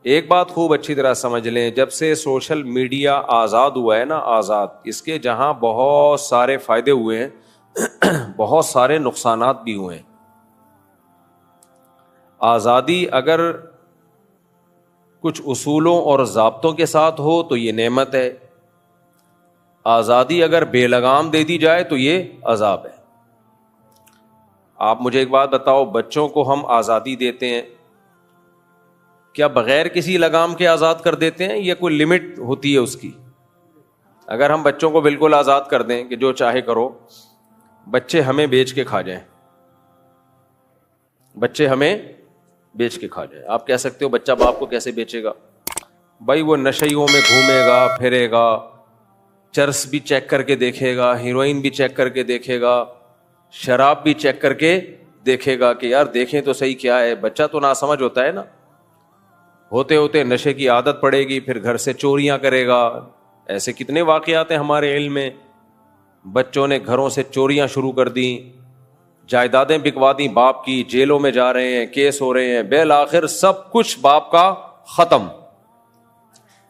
ایک بات خوب اچھی طرح سمجھ لیں، جب سے سوشل میڈیا آزاد ہوا ہے نا، آزاد، اس کے جہاں بہت سارے فائدے ہوئے ہیں بہت سارے نقصانات بھی ہوئے ہیں۔ آزادی اگر کچھ اصولوں اور ضابطوں کے ساتھ ہو تو یہ نعمت ہے، آزادی اگر بے لگام دے دی جائے تو یہ عذاب ہے۔ آپ مجھے ایک بات بتاؤ، بچوں کو ہم آزادی دیتے ہیں، کیا بغیر کسی لگام کے آزاد کر دیتے ہیں یا کوئی لمٹ ہوتی ہے اس کی؟ اگر ہم بچوں کو بالکل آزاد کر دیں کہ جو چاہے کرو، بچے ہمیں بیچ کے کھا جائیں، بچے ہمیں بیچ کے کھا جائیں۔ آپ کہہ سکتے ہو بچہ باپ کو کیسے بیچے گا؟ بھائی وہ نشیوں میں گھومے گا پھرے گا، چرس بھی چیک کر کے دیکھے گا، ہیروئن بھی چیک کر کے دیکھے گا، شراب بھی چیک کر کے دیکھے گا کہ یار دیکھیں تو صحیح کیا ہے۔ بچہ تو ناسمجھ ہوتا ہے نا، ہوتے ہوتے نشے کی عادت پڑے گی، پھر گھر سے چوریاں کرے گا۔ ایسے کتنے واقعات ہیں ہمارے علم میں، بچوں نے گھروں سے چوریاں شروع کر دیں، جائیدادیں بکوا دیں باپ کی، جیلوں میں جا رہے ہیں، کیس ہو رہے ہیں، بالآخر سب کچھ باپ کا ختم۔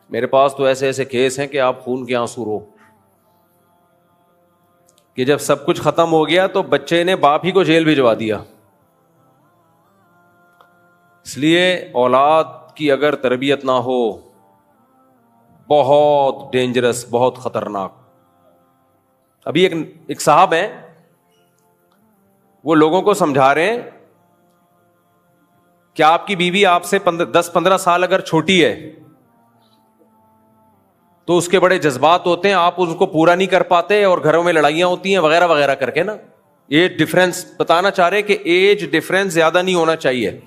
میرے پاس تو ایسے ایسے کیس ہیں کہ آپ خون کے آنسو رو، کہ جب سب کچھ ختم ہو گیا تو بچے نے باپ ہی کو جیل بھجوا دیا۔ اس لیے اولاد کی اگر تربیت نہ ہو، بہت ڈینجرس، بہت خطرناک۔ ابھی ایک صاحب ہیں، وہ لوگوں کو سمجھا رہے ہیں کہ آپ کی بیوی آپ سے 10-15 سال اگر چھوٹی ہے تو اس کے بڑے جذبات ہوتے ہیں، آپ اس کو پورا نہیں کر پاتے اور گھروں میں لڑائیاں ہوتی ہیں وغیرہ وغیرہ کر کے نا۔ یہ ڈفرینس بتانا چاہ رہے کہ ایج ڈفرینس زیادہ نہیں ہونا چاہیے۔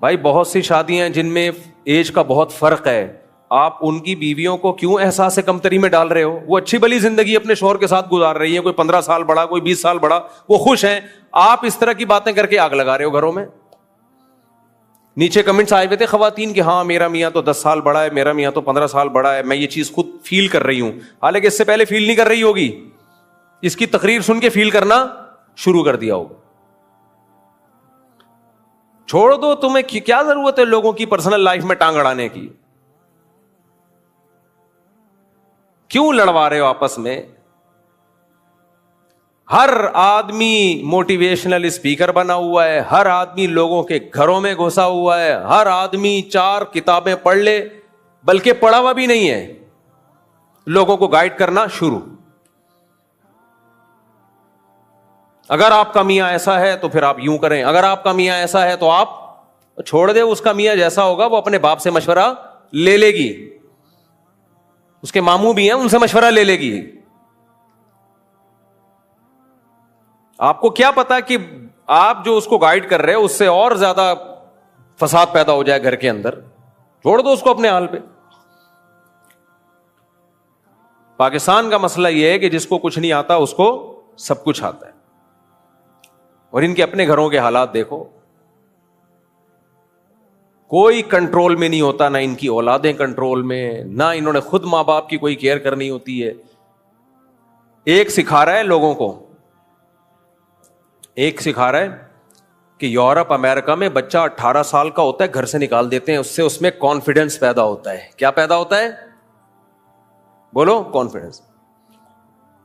بھائی بہت سی شادیاں ہیں جن میں ایج کا بہت فرق ہے، آپ ان کی بیویوں کو کیوں احساس کمتری میں ڈال رہے ہو؟ وہ اچھی بلی زندگی اپنے شوہر کے ساتھ گزار رہی ہے، کوئی 15 سال بڑا، کوئی 20 سال بڑا، وہ خوش ہیں، آپ اس طرح کی باتیں کر کے آگ لگا رہے ہو گھروں میں۔ نیچے کمنٹس آئے ہوئے تھے خواتین کہ ہاں میرا میاں تو 10 سال بڑا ہے، میرا میاں تو 15 سال بڑا ہے، میں یہ چیز خود فیل کر رہی ہوں، حالانکہ اس سے پہلے فیل نہیں کر رہی ہوگی، اس کی تقریر سن کے فیل کرنا شروع کر دیا ہوگا۔ چھوڑ دو، تمہیں کیا ضرورت ہے لوگوں کی پرسنل لائف میں ٹانگ اڑانے کی؟ کیوں لڑوا رہے ہو آپس میں؟ ہر آدمی موٹیویشنل اسپیکر بنا ہوا ہے، ہر آدمی لوگوں کے گھروں میں گھسا ہوا ہے، ہر آدمی 4 کتابیں پڑھ لے، بلکہ پڑھا ہوا بھی نہیں ہے، لوگوں کو گائیڈ کرنا شروع۔ اگر آپ کا میاں ایسا ہے تو پھر آپ یوں کریں، اگر آپ کا میاں ایسا ہے تو آپ چھوڑ دیں، اس کا میاں جیسا ہوگا وہ اپنے باپ سے مشورہ لے لے گی، اس کے ماموں بھی ہیں ان سے مشورہ لے لے گی۔ آپ کو کیا پتا کہ آپ جو اس کو گائیڈ کر رہے ہیں اس سے اور زیادہ فساد پیدا ہو جائے گھر کے اندر؟ چھوڑ دو اس کو اپنے حال پہ۔ پاکستان کا مسئلہ یہ ہے کہ جس کو کچھ نہیں آتا اس کو سب کچھ آتا ہے، اور ان کے اپنے گھروں کے حالات دیکھو، کوئی کنٹرول میں نہیں ہوتا، نہ ان کی اولادیں کنٹرول میں، نہ انہوں نے خود ماں باپ کی کوئی کیئر کرنی ہوتی ہے۔ ایک سکھا رہا ہے لوگوں کو، ایک سکھا رہا ہے کہ یورپ امریکہ میں بچہ 18 سال کا ہوتا ہے گھر سے نکال دیتے ہیں، اس میں کانفیڈنس پیدا ہوتا ہے۔ کیا پیدا ہوتا ہے؟ بولو، کانفیڈنس،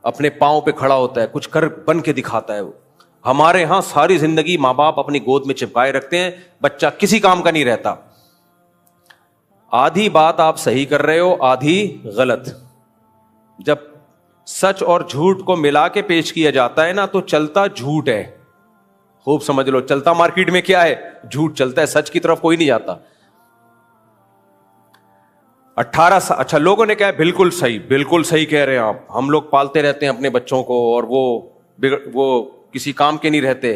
اپنے پاؤں پہ کھڑا ہوتا ہے، کچھ کر بن کے دکھاتا ہے۔ وہ ہمارے ہاں ساری زندگی ماں باپ اپنی گود میں چپکائے رکھتے ہیں، بچہ کسی کام کا نہیں رہتا۔ آدھی بات آپ صحیح کر رہے ہو، آدھی غلط۔ جب سچ اور جھوٹ کو ملا کے پیش کیا جاتا ہے نا تو چلتا جھوٹ ہے، خوب سمجھ لو، چلتا مارکیٹ میں کیا ہے؟ جھوٹ چلتا ہے، سچ کی طرف کوئی نہیں جاتا۔ 18 سال، اچھا لوگوں نے کہا بالکل صحیح، بالکل صحیح کہہ رہے ہیں آپ، ہم لوگ پالتے رہتے ہیں اپنے بچوں کو اور وہ کسی کام کے نہیں رہتے۔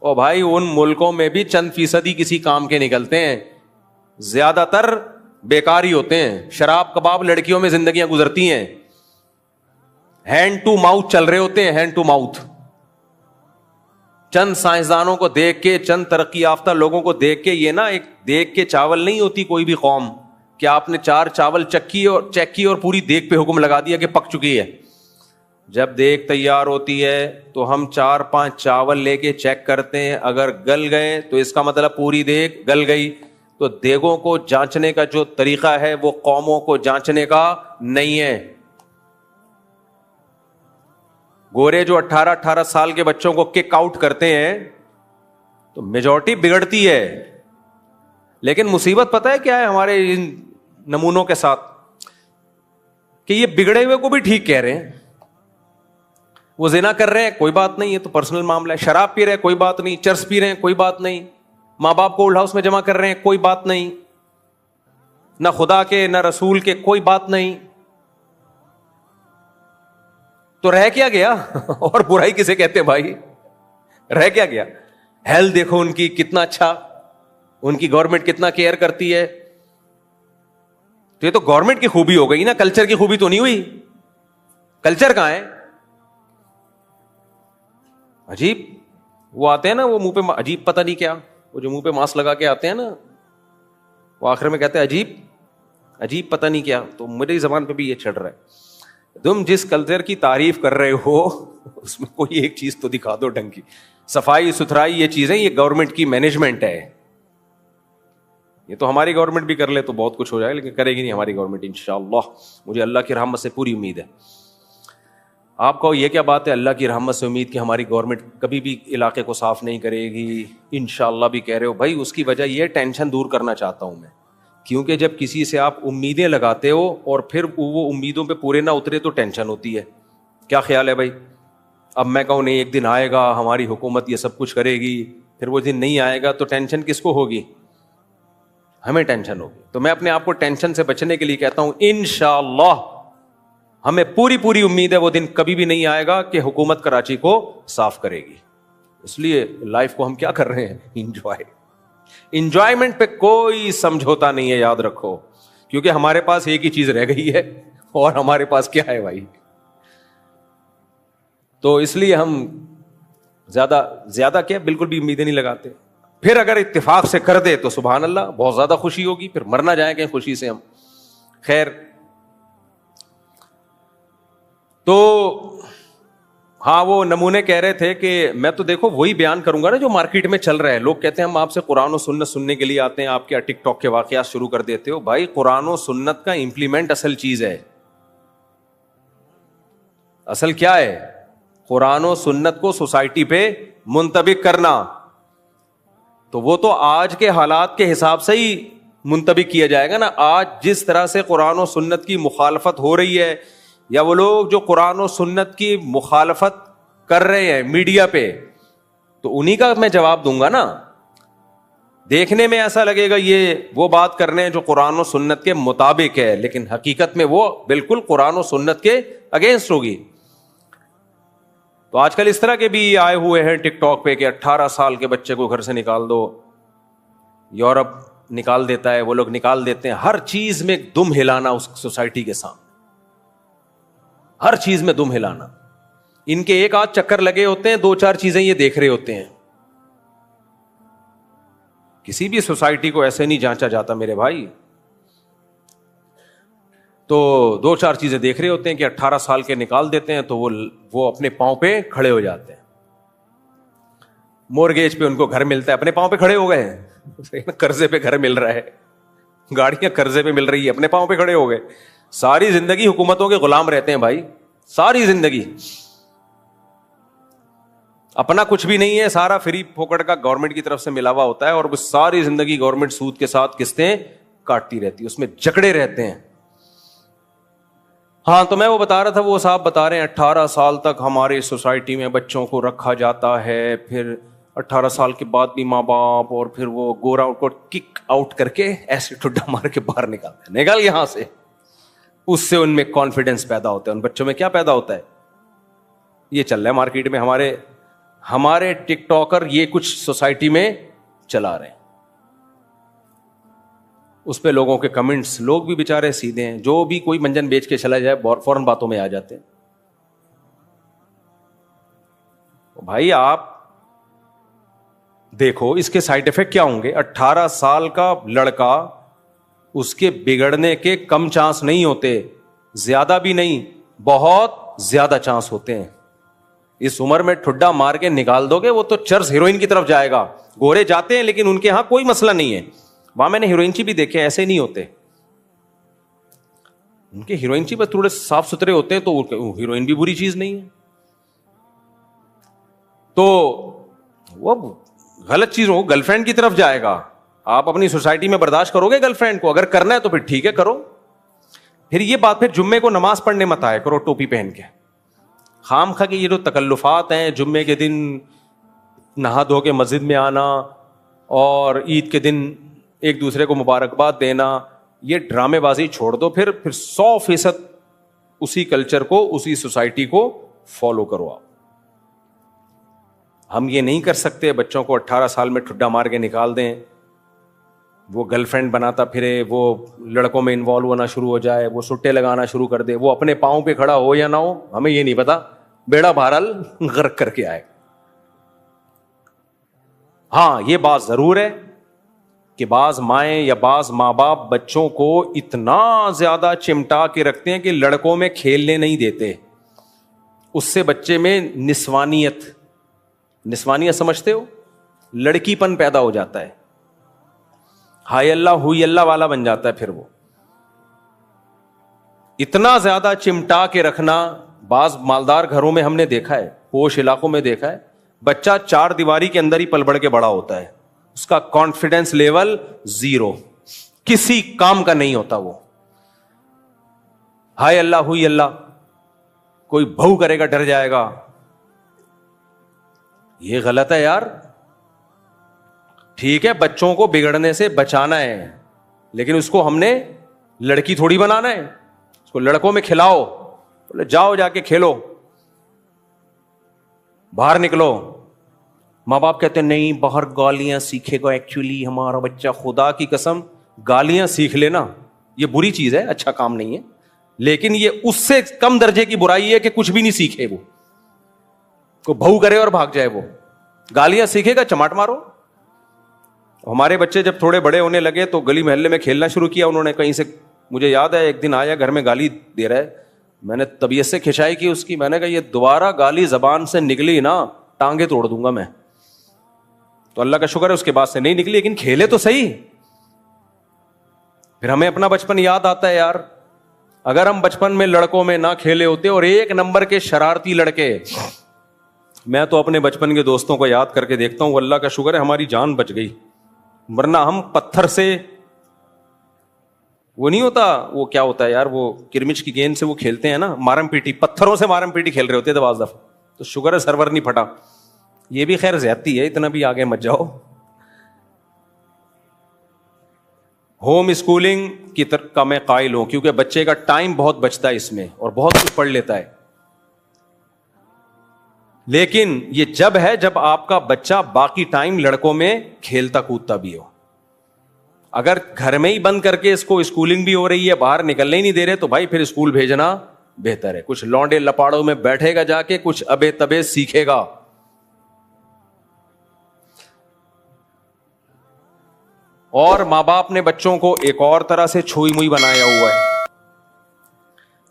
او بھائی ان ملکوں میں بھی چند فیصدی کسی کام کے نکلتے ہیں، زیادہ تر بیکار ہی ہوتے ہیں۔ شراب کباب لڑکیوں میں زندگیاں گزرتی ہیں، ہینڈ ٹو ماؤتھ چل رہے ہوتے ہیں، ہینڈ ٹو ماؤتھ۔ چند سائنسدانوں کو دیکھ کے، چند ترقی یافتہ لوگوں کو دیکھ کے، یہ نا ایک دیکھ کے چاول نہیں ہوتی کوئی بھی قوم کہ آپ نے 4 چاول چیک کی اور پوری دیکھ پہ حکم لگا دیا کہ پک چکی ہے۔ جب دیکھ تیار ہوتی ہے تو ہم 4-5 چاول لے کے چیک کرتے ہیں، اگر گل گئے تو اس کا مطلب پوری دیکھ گل گئی، تو دیگوں کو جانچنے کا جو طریقہ ہے وہ قوموں کو جانچنے کا نہیں ہے. گورے جو 18 سال کے بچوں کو کک آؤٹ کرتے ہیں تو میجورٹی بگڑتی ہے. لیکن مصیبت پتہ ہے کیا ہے ہمارے ان نمونوں کے ساتھ, کہ یہ بگڑے ہوئے کو بھی ٹھیک کہہ رہے ہیں. وہ زنا کر رہے ہیں کوئی بات نہیں, ہے تو پرسنل معاملہ ہے. شراب پی رہے ہیں کوئی بات نہیں, چرس پی رہے ہیں کوئی بات نہیں, ماں باپ کو اولڈ ہاؤس میں جمع کر رہے ہیں کوئی بات نہیں, نہ خدا کے نہ رسول کے کوئی بات نہیں. تو رہ کیا گیا؟ اور برائی کسے کہتے ہیں بھائی؟ رہ کیا گیا؟ ہیلتھ دیکھو ان کی کتنا اچھا, ان کی گورنمنٹ کتنا کیئر کرتی ہے. تو یہ تو گورنمنٹ کی خوبی ہو گئی نا, کلچر کی خوبی تو نہیں ہوئی. کلچر کہاں ہے؟ عجیب وہ آتے ہیں نا, وہ منہ پہ عجیب پتہ نہیں کیا, وہ جو منہ پہ ماسک لگا کے آتے ہیں نا, وہ آخر میں کہتے ہیں عجیب پتہ نہیں کیا. تو میری زبان پہ بھی یہ چڑھ رہا ہے. تم جس کلچر کی تعریف کر رہے ہو اس میں کوئی ایک چیز تو دکھا دو ڈھنگ کی. صفائی ستھرائی یہ چیزیں یہ گورنمنٹ کی مینجمنٹ ہے. یہ تو ہماری گورنمنٹ بھی کر لے تو بہت کچھ ہو جائے, لیکن کرے گی نہیں ہماری گورنمنٹ انشاءاللہ. مجھے اللہ کی رحمت سے پوری امید ہے. آپ کو یہ کیا بات ہے اللہ کی رحمت سے امید کہ ہماری گورنمنٹ کبھی بھی علاقے کو صاف نہیں کرے گی؟ انشاءاللہ بھی کہہ رہے ہو بھائی. اس کی وجہ یہ ٹینشن دور کرنا چاہتا ہوں میں, کیونکہ جب کسی سے آپ امیدیں لگاتے ہو اور پھر وہ امیدوں پہ پورے نہ اترے تو ٹینشن ہوتی ہے. کیا خیال ہے بھائی؟ اب میں کہوں نہیں ایک دن آئے گا ہماری حکومت یہ سب کچھ کرے گی, پھر وہ دن نہیں آئے گا تو ٹینشن کس کو ہوگی؟ ہمیں ٹینشن ہوگی. تو میں اپنے آپ کو ٹینشن سے بچنے کے لیے کہتا ہوں انشاءاللہ ہمیں پوری امید ہے وہ دن کبھی بھی نہیں آئے گا کہ حکومت کراچی کو صاف کرے گی. اس لیے لائف کو ہم کیا کر رہے ہیں؟ انجوائمنٹ پہ کوئی سمجھوتا نہیں ہے, یاد رکھو, کیونکہ ہمارے پاس ایک ہی چیز رہ گئی ہے, اور ہمارے پاس کیا ہے بھائی؟ تو اس لیے ہم زیادہ کیا بالکل بھی امیدیں نہیں لگاتے. پھر اگر اتفاق سے کر دے تو سبحان اللہ بہت زیادہ خوشی ہوگی, پھر مرنا جائیں گے خوشی سے ہم. خیر, تو ہاں وہ نمونے کہہ رہے تھے کہ میں تو دیکھو وہی بیان کروں گا نا جو مارکیٹ میں چل رہا ہے. لوگ کہتے ہیں ہم آپ سے قرآن و سنت سننے کے لیے آتے ہیں, آپ کیا ٹک ٹاک کے واقعات شروع کر دیتے ہو. بھائی قرآن و سنت کا امپلیمنٹ اصل چیز ہے. اصل کیا ہے؟ قرآن و سنت کو سوسائٹی پہ منطبق کرنا. تو وہ تو آج کے حالات کے حساب سے ہی منطبق کیا جائے گا نا. آج جس طرح سے قرآن و سنت کی مخالفت ہو رہی ہے, یا وہ لوگ جو قرآن و سنت کی مخالفت کر رہے ہیں میڈیا پہ, تو انہی کا میں جواب دوں گا نا. دیکھنے میں ایسا لگے گا یہ وہ بات کر رہے ہیں جو قرآن و سنت کے مطابق ہے, لیکن حقیقت میں وہ بالکل قرآن و سنت کے اگینسٹ ہوگی. تو آج کل اس طرح کے بھی آئے ہوئے ہیں ٹک ٹاک پہ کہ 18 سال کے بچے کو گھر سے نکال دو. یورپ نکال دیتا ہے, وہ لوگ نکال دیتے ہیں. ہر چیز میں دم ہلانا اس سوسائٹی کے سامنے, ہر چیز میں دم ہلانا. ان کے ایک آدھ چکر لگے ہوتے ہیں, 2-4 چیزیں یہ دیکھ رہے ہوتے ہیں. کسی بھی سوسائٹی کو ایسے نہیں جانچا جاتا میرے بھائی. تو 2-4 چیزیں دیکھ رہے ہوتے ہیں کہ 18 سال کے نکال دیتے ہیں تو وہ اپنے پاؤں پہ کھڑے ہو جاتے ہیں. مورگیج پہ ان کو گھر ملتا ہے, اپنے پاؤں پہ کھڑے ہو گئے ہیں. قرضے پہ گھر مل رہا ہے, گاڑیاں قرضے پہ مل رہی ہے, اپنے پاؤں پہ کھڑے ہو گئے. ساری زندگی حکومتوں کے غلام رہتے ہیں بھائی, ساری زندگی. اپنا کچھ بھی نہیں ہے, سارا فری پھوکٹ کا گورنمنٹ کی طرف سے ملا ہوا ہوتا ہے, اور ساری زندگی گورنمنٹ سود کے ساتھ قسطیں کاٹتی رہتی ہے, اس میں جکڑے رہتے ہیں. ہاں تو میں وہ بتا رہا تھا, وہ صاحب بتا رہے ہیں 18 سال تک ہماری سوسائٹی میں بچوں کو رکھا جاتا ہے, پھر 18 سال کے بعد بھی ماں باپ اور پھر وہ گورا کو کک آؤٹ کر کے ایسے ٹھڈا مار کے باہر نکالتے ہیں, نکال یہاں سے. اس سے ان میں کانفیڈنس پیدا ہوتا ہے. ان بچوں میں کیا پیدا ہوتا ہے؟ یہ چل رہا ہے مارکیٹ میں, ہمارے ٹک ٹاکر یہ کچھ سوسائٹی میں چلا رہے ہیں. اس پہ لوگوں کے کمنٹس, لوگ بھی بےچارے سیدھے ہیں, جو بھی کوئی منجن بیچ کے چلا جائے فوراً باتوں میں آ جاتے ہیں. بھائی آپ دیکھو اس کے سائیڈ افیکٹ کیا ہوں گے. 18 سال کا لڑکا, اس کے بگڑنے کے کم چانس نہیں ہوتے, زیادہ بھی نہیں, بہت زیادہ چانس ہوتے ہیں. اس عمر میں ٹھڈا مار کے نکال دو گے, وہ تو چرس ہیروئن کی طرف جائے گا. گورے جاتے ہیں لیکن ان کے ہاں کوئی مسئلہ نہیں ہے, وہاں میں نے ہیروئنچی بھی دیکھے, ایسے نہیں ہوتے ان کے, ہیروئنچی پر تھوڑے صاف ستھرے ہوتے ہیں, تو ہیروئن بھی بری چیز نہیں ہے. تو وہ غلط چیز ہو, گرل فرینڈ کی طرف جائے گا. آپ اپنی سوسائٹی میں برداشت کرو گے گرل فرینڈ کو؟ اگر کرنا ہے تو پھر ٹھیک ہے کرو. پھر یہ بات, پھر جمعے کو نماز پڑھنے مت آئے کرو ٹوپی پہن کے. خام خواہ کہ یہ جو تکلفات ہیں, جمعے کے دن نہا دھو کے مسجد میں آنا اور عید کے دن ایک دوسرے کو مبارکباد دینا, یہ ڈرامے بازی چھوڑ دو. پھر 100% اسی کلچر کو, اسی سوسائٹی کو فالو کرو آپ. ہم یہ نہیں کر سکتے بچوں کو 18 سال میں ٹھڈا مار کے نکال دیں, وہ گرل فرینڈ بناتا پھرے, وہ لڑکوں میں انوالو ہونا شروع ہو جائے, وہ سٹے لگانا شروع کر دے. وہ اپنے پاؤں پہ کھڑا ہو یا نہ ہو ہمیں یہ نہیں پتا, بیڑا بہرحال غرق کر کے آئے. ہاں یہ بات ضرور ہے کہ بعض مائیں یا بعض ماں باپ بچوں کو اتنا زیادہ چمٹا کے رکھتے ہیں کہ لڑکوں میں کھیلنے نہیں دیتے. اس سے بچے میں نسوانیت سمجھتے ہو, لڑکی پن پیدا ہو جاتا ہے, ہائے اللہ ہوئی اللہ والا بن جاتا ہے. پھر وہ اتنا زیادہ چمٹا کے رکھنا, بعض مالدار گھروں میں ہم نے دیکھا ہے, پوش علاقوں میں دیکھا ہے, بچہ 4 دیواری کے اندر ہی پل بڑھ کے بڑا ہوتا ہے, اس کا کانفیڈنس لیول 0, کسی کام کا نہیں ہوتا. وہ ہائے اللہ ہوئی اللہ, کوئی بہو کرے گا ڈر جائے گا. یہ غلط ہے یار. ٹھیک ہے بچوں کو بگڑنے سے بچانا ہے, لیکن اس کو ہم نے لڑکی تھوڑی بنانا ہے. اس کو لڑکوں میں کھلاؤ, بولے جاؤ جا کے کھیلو, باہر نکلو. ماں باپ کہتے ہیں نہیں باہر گالیاں سیکھے گا. ایکچولی ہمارا بچہ, خدا کی قسم گالیاں سیکھ لینا یہ بری چیز ہے, اچھا کام نہیں ہے, لیکن یہ اس سے کم درجے کی برائی ہے کہ کچھ بھی نہیں سیکھے. وہ کو بہو کرے اور بھاگ جائے. وہ گالیاں سیکھے گا, چماٹ مارو. ہمارے بچے جب تھوڑے بڑے ہونے لگے تو گلی محلے میں کھیلنا شروع کیا انہوں نے. کہیں سے مجھے یاد ہے ایک دن آیا گھر میں گالی دے رہا ہے, میں نے طبیعت سے کھنچائی کی اس کی. میں نے کہا یہ دوبارہ گالی زبان سے نکلی نا ٹانگیں توڑ دوں گا میں. تو اللہ کا شکر ہے اس کے بعد سے نہیں نکلی, لیکن کھیلے تو صحیح. پھر ہمیں اپنا بچپن یاد آتا ہے یار. اگر ہم بچپن میں لڑکوں میں نہ کھیلے ہوتے, اور 1 نمبر کے شرارتی لڑکے, میں تو اپنے بچپن کے دوستوں کو یاد کر کے دیکھتا ہوں, اللہ کا شکر ہے ہماری جان بچ گئی. ورنہ ہم پتھر سے, وہ نہیں ہوتا وہ کیا ہوتا ہے یار, وہ کرمچ کی گیند سے وہ کھیلتے ہیں نا, مارم پیٹی, پتھروں سے مارم پیٹی کھیل رہے ہوتے تھے بعض دفعہ. تو شکر ہے سرور نہیں پھٹا. یہ بھی خیر زیادتی ہے, اتنا بھی آگے مت جاؤ. ہوم اسکولنگ کی طرف کا میں قائل ہوں, کیونکہ بچے کا ٹائم بہت بچتا ہے اس میں اور بہت کچھ پڑھ لیتا ہے. لیکن یہ جب ہے جب آپ کا بچہ باقی ٹائم لڑکوں میں کھیلتا کودتا بھی ہو. اگر گھر میں ہی بند کر کے اس کو اسکولنگ بھی ہو رہی ہے, باہر نکلنے ہی نہیں دے رہے, تو بھائی پھر اسکول بھیجنا بہتر ہے. کچھ لونڈے لپاڑوں میں بیٹھے گا جا کے, کچھ ابے تبے سیکھے گا. اور ماں باپ نے بچوں کو ایک اور طرح سے چھوئی موئی بنایا ہوا ہے.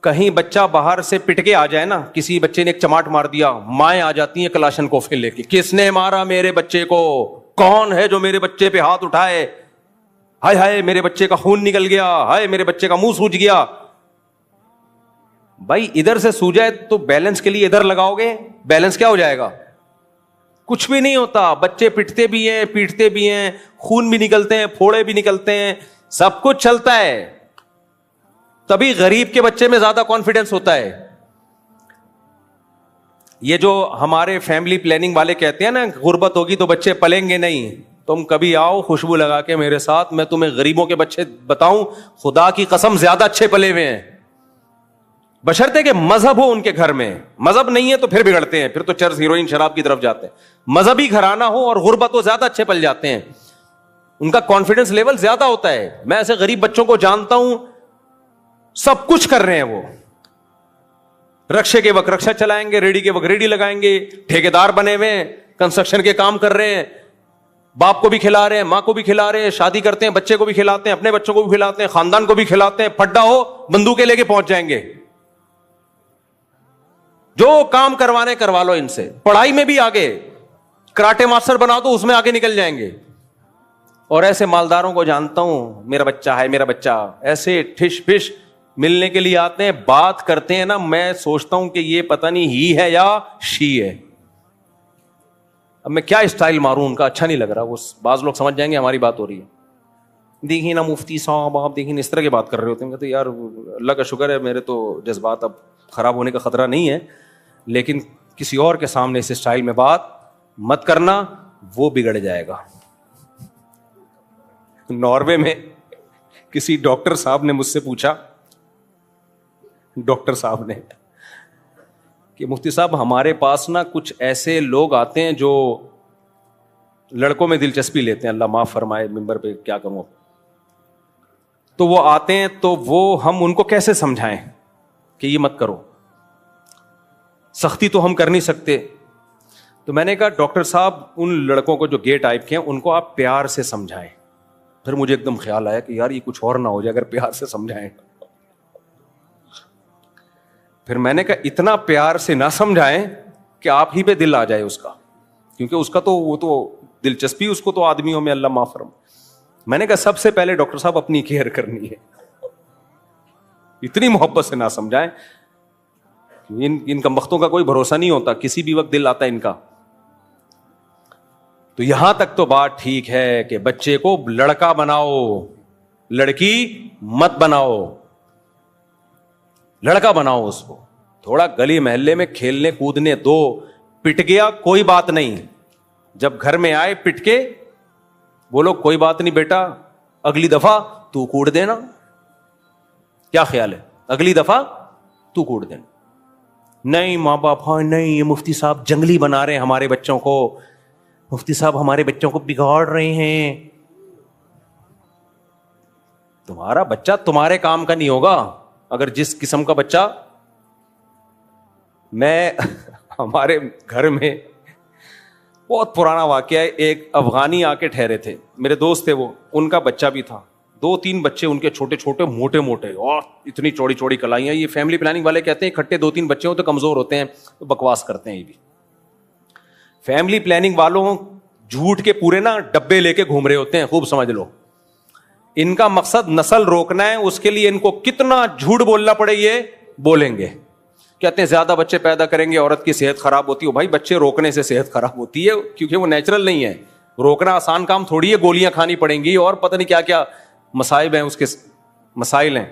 کہیں بچہ باہر سے پٹ کے آ جائے نا, کسی بچے نے ایک چماٹ مار دیا, مائیں آ جاتی ہیں کلاشن کوفے لے کے, کس نے مارا میرے بچے کو, کون ہے جو میرے بچے پہ ہاتھ اٹھائے, ہائے ہائے میرے بچے کا خون نکل گیا, ہائے میرے بچے کا منہ سوج گیا. بھائی ادھر سے سوجا ہے تو بیلنس کے لیے ادھر لگاؤ گے, بیلنس کیا ہو جائے گا؟ کچھ بھی نہیں ہوتا. بچے پٹتے بھی ہیں, پیٹتے بھی ہیں, خون بھی نکلتے ہیں, پھوڑے بھی نکلتے ہیں, سب کچھ چلتا ہے. تبھی غریب کے بچے میں زیادہ کانفیڈنس ہوتا ہے. یہ جو ہمارے فیملی پلاننگ والے کہتے ہیں نا غربت ہوگی تو بچے پلیں گے نہیں, تم کبھی آؤ خوشبو لگا کے میرے ساتھ, میں تمہیں غریبوں کے بچے بتاؤں, خدا کی قسم زیادہ اچھے پلے ہوئے ہیں. بشرطے کہ مذہب ہو ان کے گھر میں. مذہب نہیں ہے تو پھر بگڑتے ہیں, پھر تو چرس ہیروئن شراب کی طرف جاتے ہیں. مذہبی گھرانہ ہو اور غربت ہو, زیادہ اچھے پل جاتے ہیں, ان کا کانفیڈنس لیول زیادہ ہوتا ہے. میں ایسے غریب بچوں کو جانتا ہوں, سب کچھ کر رہے ہیں. وہ رکشے کے وقت رکشا چلائیں گے, ریڈی کے وقت ریڈی لگائیں گے, ٹھیکیدار بنے ہوئے ہیں, کنسٹرکشن کے کام کر رہے ہیں, باپ کو بھی کھلا رہے ہیں, ماں کو بھی کھلا رہے ہیں, شادی کرتے ہیں بچے کو بھی کھلاتے ہیں, اپنے بچوں کو بھی کھلاتے ہیں, خاندان کو بھی کھلاتے ہیں. پھڈا ہو بندوقیں لے کے پہنچ جائیں گے. جو کام کروانے کروا لو ان سے. پڑھائی میں بھی آگے, کراٹے ماسٹر بنا دو اس میں آگے نکل جائیں گے. اور ایسے مالداروں کو جانتا ہوں، میرا بچہ ہے میرا بچہ، ایسے ٹھش پش ملنے کے لیے آتے ہیں، بات کرتے ہیں نا، میں سوچتا ہوں کہ یہ پتہ نہیں ہی ہے یا شی ہے. اب میں کیا اسٹائل ماروں ان کا، اچھا نہیں لگ رہا. وہ بعض لوگ سمجھ جائیں گے ہماری بات ہو رہی ہے. دیکھیے نا مفتی صاحب، آپ دیکھیں اس طرح کی بات کر رہے ہوتے ہیں. کہتے یار اللہ کا شکر ہے میرے تو جذبات اب خراب ہونے کا خطرہ نہیں ہے، لیکن کسی اور کے سامنے اس اسٹائل میں بات مت کرنا، وہ بگڑ جائے گا. ناروے میں کسی ڈاکٹر صاحب نے مجھ سے پوچھا، ڈاکٹر صاحب نے، کہ مفتی صاحب ہمارے پاس نا کچھ ایسے لوگ آتے ہیں جو لڑکوں میں دلچسپی لیتے ہیں، اللہ معاف فرمائے ممبر پہ کیا کہوں، تو وہ آتے ہیں تو وہ ہم ان کو کیسے سمجھائیں کہ یہ مت کرو، سختی تو ہم کر نہیں سکتے. تو میں نے کہا ڈاکٹر صاحب ان لڑکوں کو جو گے ٹائپ کے ہیں ان کو آپ پیار سے سمجھائیں. پھر مجھے ایک دم خیال آیا کہ یار یہ کچھ اور نہ ہو جائے اگر پیار سے سمجھائیں. پھر میں نے کہا اتنا پیار سے نہ سمجھائیں کہ آپ ہی پہ دل آ جائے اس کا، کیونکہ اس کا تو وہ تو دلچسپی اس کو تو آدمیوں میں اللہ معاف فرمائے. میں نے کہا سب سے پہلے ڈاکٹر صاحب اپنی کیئر کرنی ہے، اتنی محبت سے نہ سمجھائیں. ان کمبختوں کا کوئی بھروسہ نہیں ہوتا، کسی بھی وقت دل آتا ہے ان کا. تو یہاں تک تو بات ٹھیک ہے کہ بچے کو لڑکا بناؤ، لڑکی مت بناؤ، لڑکا بناؤ اس کو. تھوڑا گلی محلے میں کھیلنے کودنے دو، پٹ گیا کوئی بات نہیں، جب گھر میں آئے پٹ کے بولو کوئی بات نہیں بیٹا، اگلی دفعہ تو کوڑ دینا. کیا خیال ہے؟ اگلی دفعہ تو کوڑ دینا. نہیں ماں باپ، ہاں نہیں یہ مفتی صاحب جنگلی بنا رہے ہیں ہمارے بچوں کو، مفتی صاحب ہمارے بچوں کو بگاڑ رہے ہیں. تمہارا بچہ تمہارے کام کا نہیں ہوگا. اگر جس قسم کا بچہ، میں ہمارے گھر میں بہت پرانا واقعہ ہے، ایک افغانی آ کے ٹھہرے تھے، میرے دوست تھے وہ، ان کا بچہ بھی تھا، 2-3 بچے ان کے چھوٹے چھوٹے موٹے موٹے اور اتنی چوڑی چوڑی کلائیاں. یہ فیملی پلاننگ والے کہتے ہیں اکٹھے 2-3 بچے ہوں تو کمزور ہوتے ہیں، تو بکواس کرتے ہیں. یہ بھی فیملی پلاننگ والوں جھوٹ کے پورے نا ڈبے لے کے گھوم رہے ہوتے ہیں، خوب سمجھ لو. ان کا مقصد نسل روکنا ہے، اس کے لیے ان کو کتنا جھوٹ بولنا پڑے یہ بولیں گے. کہتے ہیں زیادہ بچے پیدا کریں گے عورت کی صحت خراب ہوتی ہے. بھائی بچے روکنے سے صحت خراب ہوتی ہے، کیونکہ وہ نیچرل نہیں ہے. روکنا آسان کام تھوڑی ہے، گولیاں کھانی پڑیں گی اور پتہ نہیں کیا کیا مصائب ہیں، اس کے مسائل ہیں.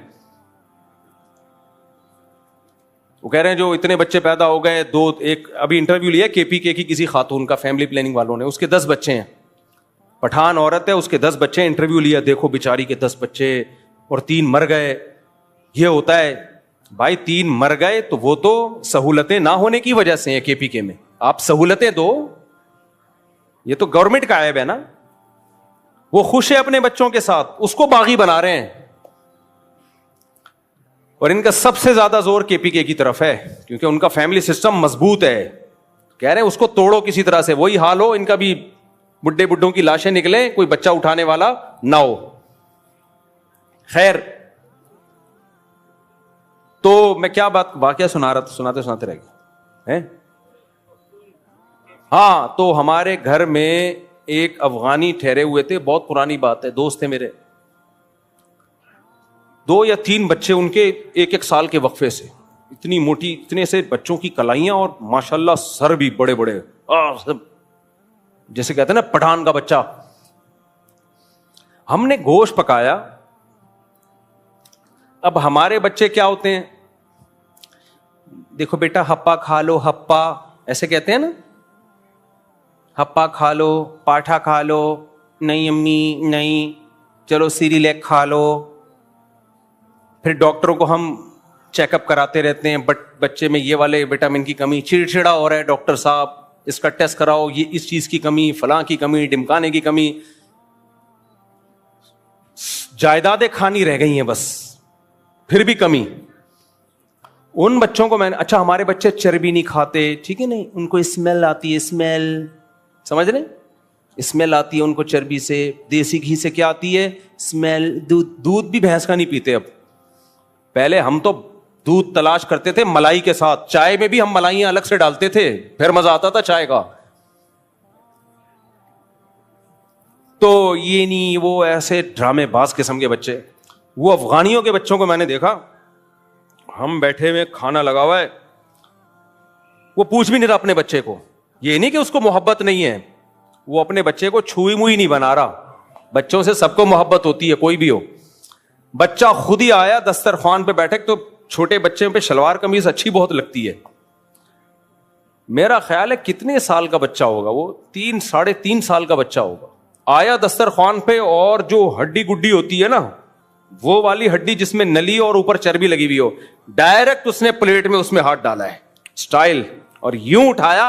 وہ کہہ رہے ہیں جو اتنے بچے پیدا ہو گئے، ایک ابھی انٹرویو لیا کے پی کے کی کسی خاتون کا فیملی پلاننگ والوں نے، اس کے 10 بچے ہیں، پٹھان عورت ہے، اس کے 10 بچے. انٹرویو لیا، دیکھو بیچاری کے 10 بچے اور 3 مر گئے. یہ ہوتا ہے بھائی، 3 مر گئے تو وہ تو سہولتیں نہ ہونے کی وجہ سے ہیں. کے پی کے میں آپ سہولتیں دو، یہ تو گورنمنٹ کا عیب ہے نا. وہ خوش ہے اپنے بچوں کے ساتھ، اس کو باغی بنا رہے ہیں. اور ان کا سب سے زیادہ زور کے پی کے کی طرف ہے، کیونکہ ان کا فیملی سسٹم مضبوط ہے. کہہ رہے ہیں اس کو توڑو کسی طرح سے، وہی حال ہو ان کا بھی، بڈھے بڈھوں کی لاشیں نکلیں، کوئی بچہ اٹھانے والا نہ ہو. خیر، تو میں کیا بات واقعہ سناتے رہ گیا. ہاں، تو ہمارے گھر میں ایک افغانی ٹھہرے ہوئے تھے، بہت پرانی بات ہے، دوست تھے میرے. 2 یا 3 بچے ان کے 1-1 سال کے وقفے سے، اتنی موٹی، اتنے سے بچوں کی کلائیاں، اور ماشاءاللہ سر بھی بڑے بڑے، جیسے کہتے ہیں نا پٹھان کا بچہ. ہم نے گوشت پکایا. اب ہمارے بچے کیا ہوتے ہیں، دیکھو بیٹا ہپا کھا لو، ہپا ایسے کہتے ہیں نا، ہپا کھا لو، پاٹھا کھا لو، نہیں امی نہیں، چلو سیریلیک کھا لو. پھر ڈاکٹروں کو ہم چیک اپ کراتے رہتے ہیں، بٹ بچے میں یہ والے وٹامن کی کمی، چڑچڑا ہو رہا ہے ڈاکٹر صاحب اس کا ٹیسٹ کراؤ، یہ اس چیز کی کمی، فلاں کی کمی، ڈمکانے کی کمی. جائیدادیں کھانی رہ گئی ہیں بس، پھر بھی کمی. ان بچوں کو میں نے، اچھا ہمارے بچے چربی نہیں کھاتے، ٹھیک ہے، نہیں ان کو اسمیل آتی ہے، اسمیل سمجھ رہے، اسمیل آتی ہے ان کو چربی سے. دیسی گھی سے کیا آتی ہے، اسمیل. دودھ بھی بھینس کا نہیں پیتے اب. پہلے ہم تو دودھ تلاش کرتے تھے ملائی کے ساتھ، چائے میں بھی ہم ملائیاں الگ سے ڈالتے تھے، پھر مزہ آتا تھا چائے کا. تو یہ نہیں وہ ایسے ڈرامے باز قسم کے بچے. وہ افغانیوں کے بچوں کو میں نے دیکھا, ہم بیٹھے ہوئے کھانا لگا ہوا ہے, وہ پوچھ بھی نہیں رہا اپنے بچے کو. یہ نہیں کہ اس کو محبت نہیں ہے, وہ اپنے بچے کو چھوئی موئی نہیں بنا رہا. بچوں سے سب کو محبت ہوتی ہے, کوئی بھی ہو. بچہ خود ہی آیا دسترخوان پہ بیٹھے, تو چھوٹے بچے پہ شلوار قمیض اچھی بہت لگتی ہے. میرا خیال ہے کتنے سال کا بچہ ہوگا, وہ 3-3.5 سال کا بچہ ہوگا. آیا دسترخوان پہ, اور جو ہڈی گڈی ہوتی ہے نا, وہ والی ہڈی جس میں نلی اور اوپر چربی لگی ہوئی ہو, ڈائریکٹ اس نے پلیٹ میں اس میں ہاتھ ڈالا ہے اسٹائل, اور یوں اٹھایا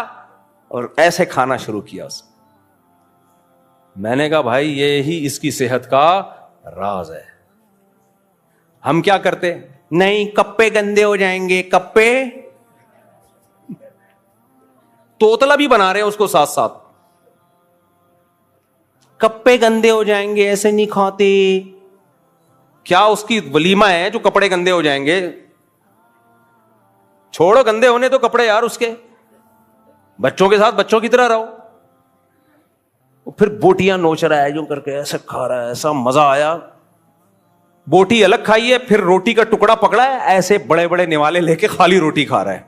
اور ایسے کھانا شروع کیا. میں نے کہا بھائی یہی اس کی صحت کا راز ہے. ہم کیا کرتے, نہیں کپے گندے ہو جائیں گے, کپے توتلا بھی بنا رہے ہیں اس کو ساتھ ساتھ, کپے گندے ہو جائیں گے, ایسے نہیں کھاتے. کیا اس کی ولیمہ ہے جو کپڑے گندے ہو جائیں گے؟ چھوڑو گندے ہونے تو کپڑے یار اس کے, بچوں کے ساتھ بچوں کی طرح رہو. پھر بوٹیاں نوچ رہا ہے جو کر کے, ایسا کھا رہا ہے, ایسا مزہ آیا. بوٹی الگ کھائی ہے, پھر روٹی کا ٹکڑا پکڑا ہے, ایسے بڑے بڑے نوالے لے کے خالی روٹی کھا رہا ہے.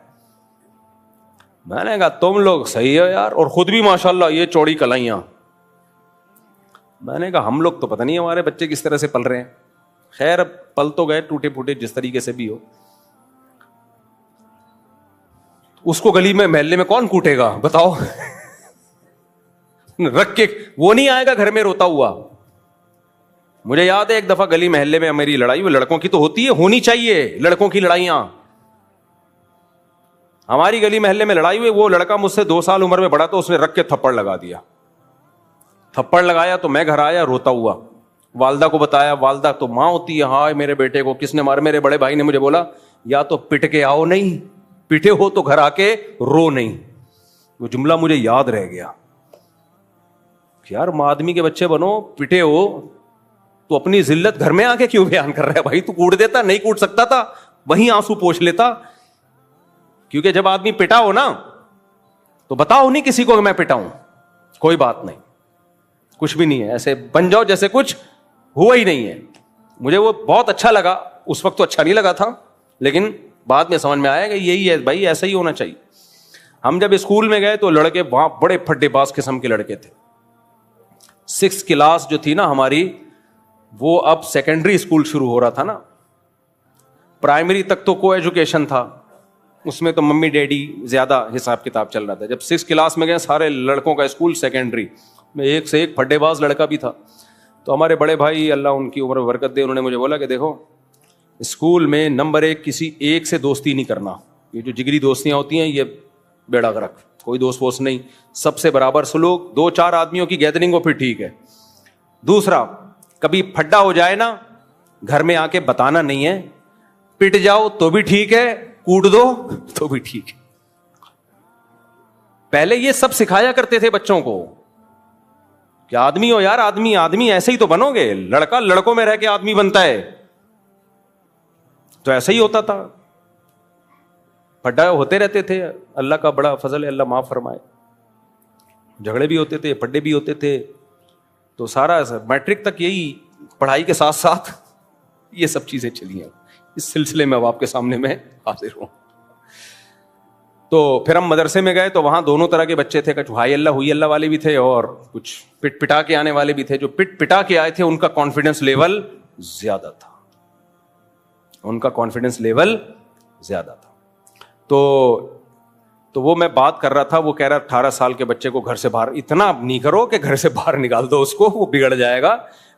میں نے کہا تم لوگ صحیح ہو یار, اور خود بھی ماشاءاللہ یہ چوڑی کلائیاں. میں نے کہا ہم لوگ تو پتہ نہیں ہمارے بچے کس طرح سے پل رہے ہیں. خیر اب پل تو گئے ٹوٹے پھوٹے جس طریقے سے بھی ہو. اس کو گلی میں محلے میں کون کوٹے گا بتاؤ؟ رکھ کے وہ نہیں آئے گا گھر میں روتا ہوا. مجھے یاد ہے ایک دفعہ گلی محلے میں میری لڑائی, وہ لڑکوں کی تو ہوتی ہے, ہونی چاہیے لڑکوں کی لڑائیاں. ہماری گلی محلے میں لڑائی ہوئی, وہ لڑکا مجھ سے 2 سال عمر میں بڑا, تو اس نے رکھ کے تھپڑ لگا دیا. تھپڑ لگایا تو میں گھر آیا روتا ہوا, والدہ کو بتایا, والدہ تو ماں ہوتی ہے, ہاں میرے بیٹے کو کس نے مارا. میرے بڑے بھائی نے مجھے بولا یا تو پٹ کے آؤ, نہیں پیٹے ہو تو گھر آ کے رو نہیں. وہ جملہ مجھے یاد رہ گیا کہ یار آدمی کے بچے بنو, پٹے ہو تو اپنی ذلت گھر میں آ کے کیوں بیان کر رہا ہے بھائی؟ تو کوٹ دیتا, نہیں کوٹ سکتا تھا وہیں آنسو پوچھ لیتا. کیونکہ جب آدمی پٹا ہو نا تو بتاؤ نہیں کسی کو کہ میں پٹا ہوں, کوئی بات نہیں, کچھ بھی نہیں ہے, ایسے بن جاؤ جیسے کچھ ہوا ہی نہیں ہے. مجھے وہ بہت اچھا لگا, اس وقت تو اچھا نہیں لگا تھا, لیکن بعد میں سمجھ میں آیا کہ یہی ہے بھائی, ایسا ہی ہونا چاہیے. ہم جب اسکول میں گئے تو لڑکے وہاں بڑے پھڈے باز قسم کے لڑکے تھے. 6th کلاس جو تھی نا ہماری, وہ اب سیکنڈری اسکول شروع ہو رہا تھا نا. پرائمری تک تو کو ایجوکیشن تھا, اس میں تو ممی ڈیڈی زیادہ حساب کتاب چل رہا تھا. جب 6th کلاس میں گئے سارے لڑکوں کا اسکول سیکنڈری میں, ایک سے ایک پھڈے باز لڑکا بھی تھا. تو ہمارے بڑے بھائی اللہ ان کی عمر میں برکت دے, انہوں نے مجھے بولا کہ دیکھو اسکول میں نمبر 1 کسی ایک سے دوستی نہیں کرنا. یہ جو جگری دوستیاں ہوتی ہیں یہ بیڑا غرق, کوئی دوست ووست نہیں, سب سے برابر سلوک. 2-4 آدمیوں کی گیدرنگ ہو پھر ٹھیک ہے. دوسرا, کبھی پھڈا ہو جائے نا گھر میں آ کے بتانا نہیں ہے, پٹ جاؤ تو بھی ٹھیک ہے, کوٹ دو تو بھی ٹھیک ہے. پہلے یہ سب سکھایا کرتے تھے بچوں کو کہ آدمی ہو یار, آدمی ایسے ہی تو بنو گے. لڑکا لڑکوں میں رہ کے آدمی بنتا ہے, تو ایسا ہی ہوتا تھا. پھڈا ہوتے رہتے تھے, اللہ کا بڑا فضل ہے, اللہ معاف فرمائے. جھگڑے بھی ہوتے تھے, پھڈے بھی ہوتے تھے. تو سارا میٹرک تک یہی پڑھائی کے ساتھ ساتھ یہ سب چیزیں چلی ہیں. اس سلسلے میں اب آپ کے سامنے میں حاضر ہوں. تو پھر ہم مدرسے میں گئے تو وہاں دونوں طرح کے بچے تھے, کچھ ہائی اللہ ہوئی اللہ والے بھی تھے, اور کچھ پٹ پٹا کے آنے والے بھی تھے. جو پٹ پٹا کے آئے تھے ان کا کانفیڈنس لیول زیادہ تھا, ان کا کانفیڈنس لیول زیادہ تھا. تو وہ میں بات کر رہا تھا, وہ کہہ رہا 18 سال کے بچے کو گھر سے باہر اتنا نہیں کرو کہ گھر سے باہر نکال دو اس کو, وہ بگڑ جائے گا.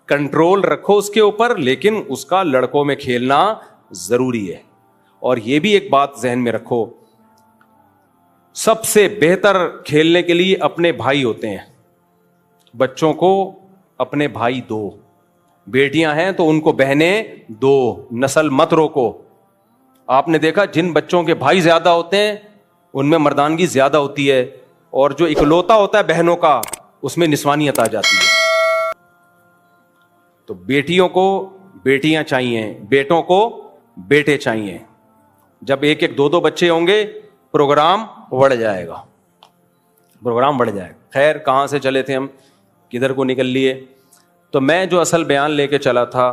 کنٹرول رکھو اس کے اوپر, لیکن اس کا لڑکوں میں کھیلنا ضروری ہے. اور یہ بھی ایک بات ذہن میں رکھو, سب سے بہتر کھیلنے کے لیے اپنے بھائی ہوتے ہیں. بچوں کو اپنے بھائی دو, بیٹیاں ہیں تو ان کو بہنیں دو, نسل مت روکو. آپ نے دیکھا جن بچوں کے بھائی زیادہ ہوتے ہیں ان میں مردانگی زیادہ ہوتی ہے, اور جو اکلوتا ہوتا ہے بہنوں کا اس میں نسوانیت آ جاتی ہے. تو بیٹیوں کو بیٹیاں چاہیے, بیٹوں کو بیٹے چاہیے. جب 1-2 بچے ہوں گے پروگرام بڑھ جائے گا, پروگرام بڑھ جائے گا. خیر کہاں سے چلے تھے ہم, کدھر کو نکل لیے. تو میں جو اصل بیان لے کے چلا تھا،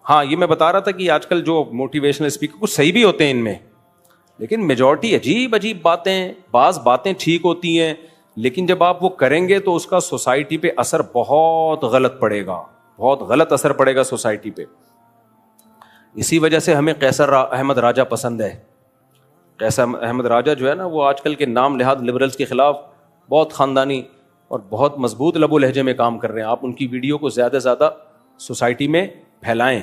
ہاں یہ میں بتا رہا تھا کہ آج کل جو موٹیویشنل اسپیکر کچھ صحیح بھی ہوتے ہیں ان میں، لیکن میجورٹی عجیب عجیب باتیں، بعض باتیں ٹھیک ہوتی ہیں لیکن جب آپ وہ کریں گے تو اس کا سوسائٹی پہ اثر بہت غلط پڑے گا، بہت غلط اثر پڑے گا سوسائٹی پہ. اسی وجہ سے ہمیں قیصر احمد راجہ پسند ہے. قیصر احمد راجہ جو ہے نا، وہ آج کل کے نام نہاد لبرلز کے خلاف بہت خاندانی اور بہت مضبوط لب و لہجے میں کام کر رہے ہیں. آپ ان کی ویڈیو کو زیادہ سے زیادہ سوسائٹی میں پھیلائیں.